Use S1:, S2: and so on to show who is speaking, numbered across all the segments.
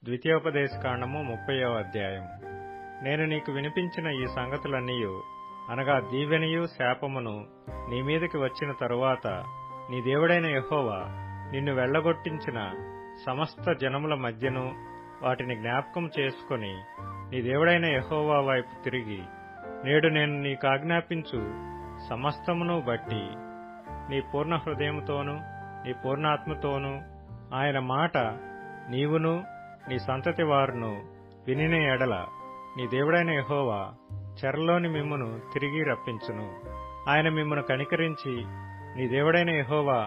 S1: ద్వితీయోపదేశకాండము 30వ అధ్యాయం. నేను నీకు వినిపించిన ఈ సంగతులన్నీయు అనగా దీవెనయు శాపమును నీ మీదకి వచ్చిన తరువాత నీ దేవుడైన యెహోవా నిన్ను వెళ్లగొట్టించిన సమస్త జనముల మధ్యను వాటిని జ్ఞాపకం చేసుకొని నీ దేవుడైన యెహోవా వైపు తిరిగి నేడు నేను నీకాజ్ఞాపించు సమస్తమును బట్టి నీ పూర్ణ హృదయముతోనూ నీ పూర్ణాత్మతోనూ ఆయన మాట నీవును నీ సంతతి వారును వినిన ఎడల నీ దేవుడైన యెహోవా చెరలోని మిమ్మును తిరిగి రప్పించును. ఆయన మిమ్మును కనికరించి నీ దేవుడైన యెహోవా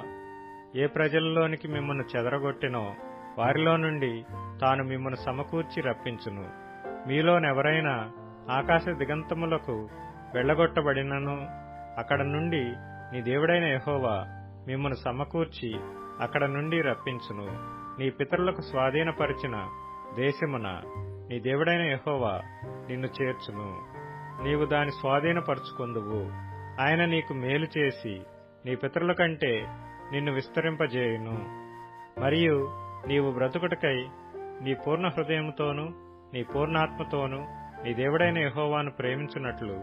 S1: ఏ ప్రజలలోనికి మిమ్మును చెదరగొట్టెనో వారిలో నుండి తాను మిమ్మును సమకూర్చి రప్పించును. మీలోనెవరైనా ఆకాశ దిగంతములకు వెళ్లగొట్టబడినను అక్కడ నుండి నీ దేవుడైన యెహోవా మిమ్మును సమకూర్చి అక్కడ నుండి రప్పించును. నీ పితరులకు స్వాధీనపరిచిన దేశమున నీ దేవుడైన యెహోవా నిన్ను చేర్చును. నీవు దాని స్వాధీనపరుచుకొందువు. ఆయన నీకు మేలు చేసి నీ పితరుల కంటే నిన్ను విస్తరింపజేయును. మరియు నీవు బ్రతుకుటకై నీ పూర్ణ హృదయముతోనూ నీ పూర్ణాత్మతోనూ నీ దేవుడైన యెహోవాను ప్రేమించున్నట్లు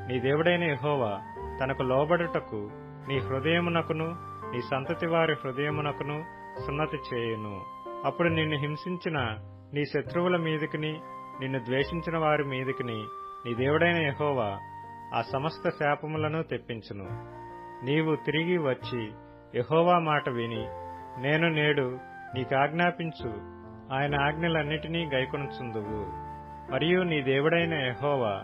S1: నీ దేవుడైన యెహోవా తనకు లోబడుటకు నీ హృదయమునకును నీ సంతతి వారి హృదయమునకును సున్నతి చేయును. అప్పుడు నిన్ను హింసించిన నీ శత్రువుల మీదికిని నిన్ను ద్వేషించిన వారి మీదికిని నీ దేవుడైన యెహోవా ఆ సమస్త శాపములను తెప్పించును. నీవు తిరిగి వచ్చి యెహోవా మాట విని నేను నేడు నీకాజ్ఞాపించు ఆయన ఆజ్ఞలన్నిటినీ గైకొనుచుందువు. మరియు నీ దేవుడైన యెహోవా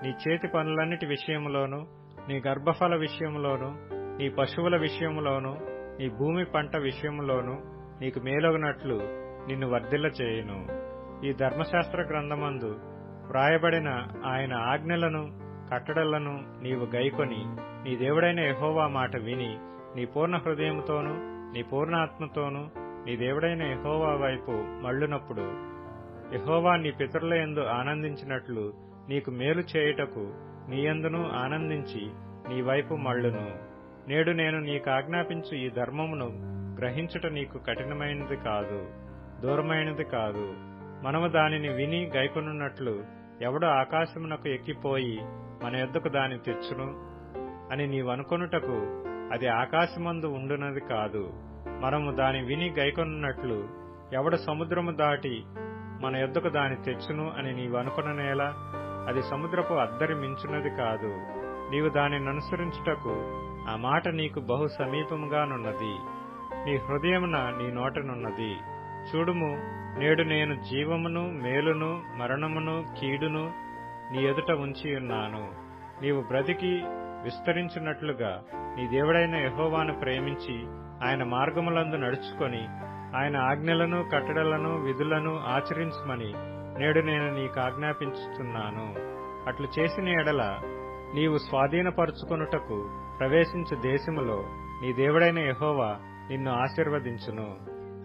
S1: నీ చేతి పనులన్నిటి విషయములోను నీ గర్భఫల విషయములోను నీ పశువుల విషయములోను నీ భూమి పంట విషయములోను నీకు మేలొగనట్లు నిన్ను వర్ధిల్ల చేయును. ఈ ధర్మశాస్త్ర గ్రంథమందు వ్రాయబడిన ఆయన ఆజ్ఞలను కట్టడలను నీవు గైకొని నీ దేవుడైన యెహోవా మాట విని నీ పూర్ణ హృదయముతోనూ నీ పూర్ణాత్మతోనూ నీ దేవుడైన యెహోవా వైపు మళ్ళునప్పుడు యెహోవా నీ పితరుల యందు ఆనందించినట్లు నీకు మేలు చేయుటకు నీ యందును ఆనందించి నీ వైపు మళ్ళును. నేడు నేను నీకాజ్ఞాపించు ఈ ధర్మమును గ్రహించుట నీకు కఠినమైనది కాదు, దూరమైనది కాదు. మనము దానిని విని గైకొనున్నట్లు ఎవడు ఆకాశమునకు ఎక్కిపోయి మన యొద్దకు దాని తెచ్చును అని నీవనుకొనుటకు అది ఆకాశమందు ఉండునది కాదు. మనము దాని విని గైకొనున్నట్లు ఎవడు సముద్రము దాటి మన యొద్దకు దాని తెచ్చును అని నీవనుకొననేలా అది సముద్రపు అద్దరి మించున్నది కాదు. నీవు దానిని అనుసరించుటకు ఆ మాట నీకు బహు సమీపముగానున్నది, నీ హృదయమున నీ నోటనున్నది. చూడుము, నేడు నేను జీవమును మేలును మరణమును కీడును నీ ఎదుట ఉంచియున్నాను. నీవు బ్రతికి విస్తరించున్నట్లుగా నీ దేవుడైన యెహోవాను ప్రేమించి ఆయన మార్గములందు నడుచుకొని ఆయన ఆజ్ఞలను కట్టడలను విధులను ఆచరించుమని నేడు నేను నీకాజ్ఞాపించుతున్నాను. అట్లు చేసిన ఎడల నీవు స్వాధీనపరుచుకొనుటకు ప్రవేశించు దేశములో నీ దేవుడైన యెహోవా నిన్ను ఆశీర్వదించును.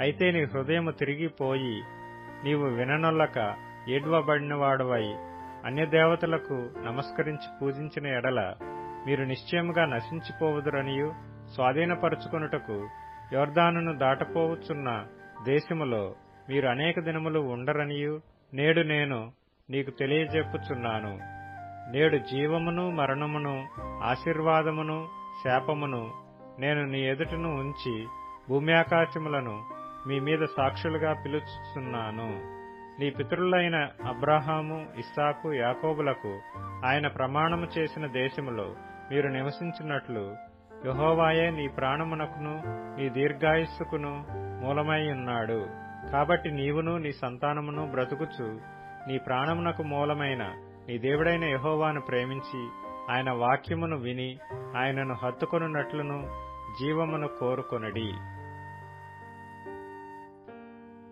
S1: అయితే నీ హృదయము తిరిగిపోయి నీవు విననొల్లక ఏడ్వబడినవాడవై అన్యదేవతలకు నమస్కరించి పూజించిన ఎడల మీరు నిశ్చయముగా నశించిపోవుదురనియు స్వాధీనపరుచుకొనుటకు యొర్దానును దాటపోవచ్చున్న దేశములో మీరు అనేక దినములు ఉండరనియు నేడు నేను నీకు తెలియజెప్పుచున్నాను. నేడు జీవమును మరణమును ఆశీర్వాదమును శాపమును నేను నీ ఎదుటను ఉంచి భూమ్యాకాశములను మీ మీద సాక్షులుగా పిలుచుచున్నాను. నీ పితరులైన అబ్రాహాము ఇస్సాకు యాకోబులకు ఆయన ప్రమాణము చేసిన దేశములో మీరు నివసించినట్లు యెహోవాయే నీ ప్రాణమునకును నీ దీర్ఘాయుస్సుకును మూలమై ఉన్నాడు. కాబట్టి నీవును నీ సంతానమును బ్రతుకుచు నీ ప్రాణమునకు మూలమైన నీ దేవుడైన యెహోవాను ప్రేమించి ఆయన వాక్యమును విని ఆయనను హత్తుకొనున్నట్లును జీవమును కోరుకొనడి.